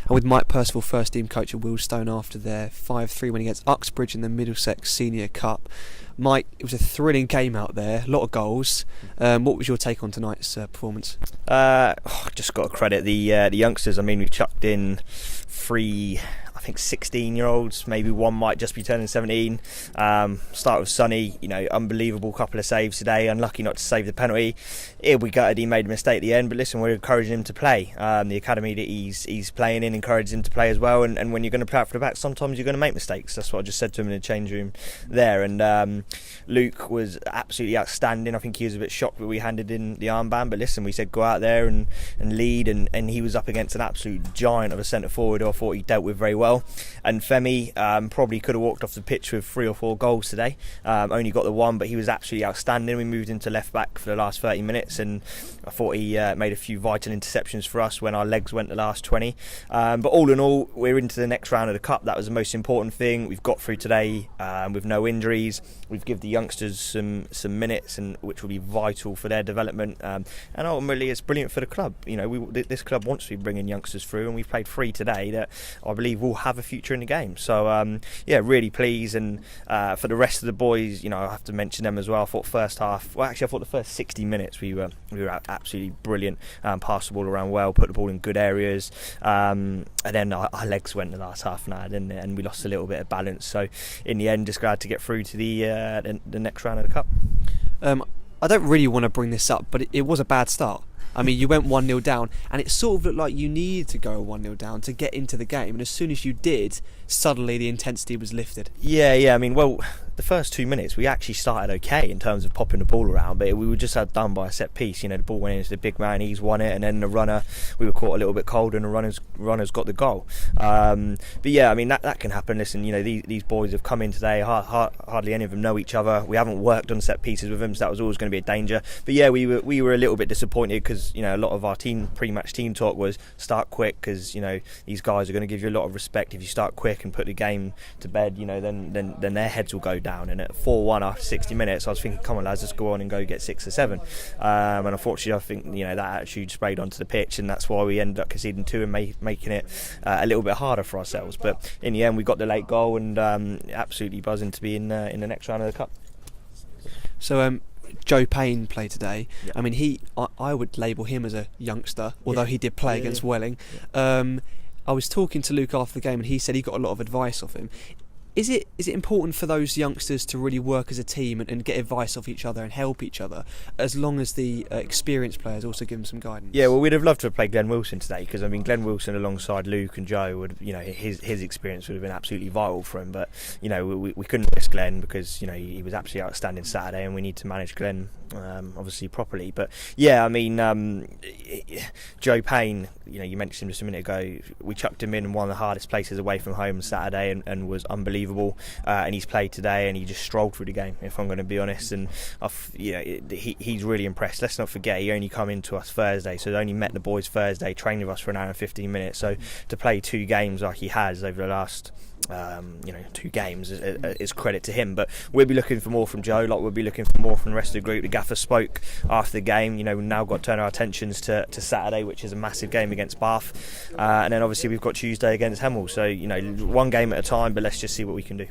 and with Mike Percival, first team coach at Wealdstone after their 5-3 win against Uxbridge in the Middlesex Senior Cup. Mike, it was a thrilling game out there, a lot of goals. What was your take on tonight's performance? Just got to credit the youngsters. I mean, we've chucked in 3, I think 16-year-olds, maybe one might just be turning 17. Start with Sonny, unbelievable couple of saves today, unlucky not to save the penalty. He'll be gutted he made a mistake at the end, but listen, we're encouraging him to play. The academy that he's playing in encourages him to play as well, and when you're going to play out for the back, sometimes you're going to make mistakes. That's what I just said to him in the change room there. And Luke was absolutely outstanding. I think he was a bit shocked that we handed in the armband, but listen, we said go out there and lead, and he was up against an absolute giant of a centre forward who I thought he dealt with very well. And Femi probably could have walked off the pitch with 3 or 4 goals today. Only got the one, but he was absolutely outstanding. We moved into left back for the last 30 minutes, and I thought he made a few vital interceptions for us when our legs went the last 20. But all in all, we're into the next round of the cup. That was the most important thing. We've got through today with no injuries. We've given the youngsters some minutes, and which will be vital for their development. And ultimately, it's brilliant for the club. This club wants to be bringing youngsters through, and we've played 3 today that I believe will have a future in the game. So really pleased. And for the rest of the boys, I have to mention them as well. I thought the first 60 minutes we were absolutely brilliant. Passed the ball around well, put the ball in good areas, and then our legs went the last half an hour, didn't it? And we lost a little bit of balance. So in the end, just glad to get through to the next round of the cup. I don't really want to bring this up, but it was a bad start. I mean, you went 1-0 down, and it sort of looked like you needed to go 1-0 down to get into the game, and as soon as you did, suddenly the intensity was lifted. Yeah, I mean, well, the first 2 minutes we actually started okay in terms of popping the ball around, but we were just outdone by a set piece. The ball went into the big man, he's won it, and then the runner, we were caught a little bit cold, and the runners got the goal. But yeah, I mean, that can happen. Listen, these boys have come in today, hardly any of them know each other. We haven't worked on set pieces with them, so that was always going to be a danger. But yeah, we were a little bit disappointed because a lot of our pre-match team talk was start quick, because these guys are going to give you a lot of respect if you start quick and put the game to bed. Then their heads will go down. And at 4-1 after 60 minutes, I was thinking, come on lads, let's go on and go get 6 or 7. And unfortunately, I think that attitude sprayed onto the pitch, and that's why we ended up conceding 2 and making it a little bit harder for ourselves. But in the end, we got the late goal, and absolutely buzzing to be in the next round of the cup. So Joe Payne played today. Yeah. I mean, I would label him as a youngster, although he did play against Welling. I was talking to Luke after the game, and he said he got a lot of advice off him. Is it important for those youngsters to really work as a team and get advice off each other and help each other, as long as the experienced players also give them some guidance? Yeah, well, we'd have loved to have played Glenn Wilson today, because I mean, Glenn Wilson alongside Luke and Joe would, his experience would have been absolutely vital for him. But we couldn't risk Glenn because he was absolutely outstanding Saturday, and we need to manage Glenn obviously properly. But yeah, I mean, Joe Payne, you mentioned him just a minute ago. We chucked him in one of the hardest places away from home Saturday, and was unbelievable. And he's played today, and he just strolled through the game, if I'm going to be honest. And he's really impressed. Let's not forget, he only come into us Thursday, so he only met the boys Thursday, trained with us for an hour and 15 minutes. So to play 2 games like he has over the last 2 games is credit to him. But we'll be looking for more from Joe, like we'll be looking for more from the rest of the group. The gaffer spoke after the game. We've now got to turn our attentions to Saturday, which is a massive game against Bath, and then obviously we've got Tuesday against Hemel. So one game at a time, but let's just see what we can do.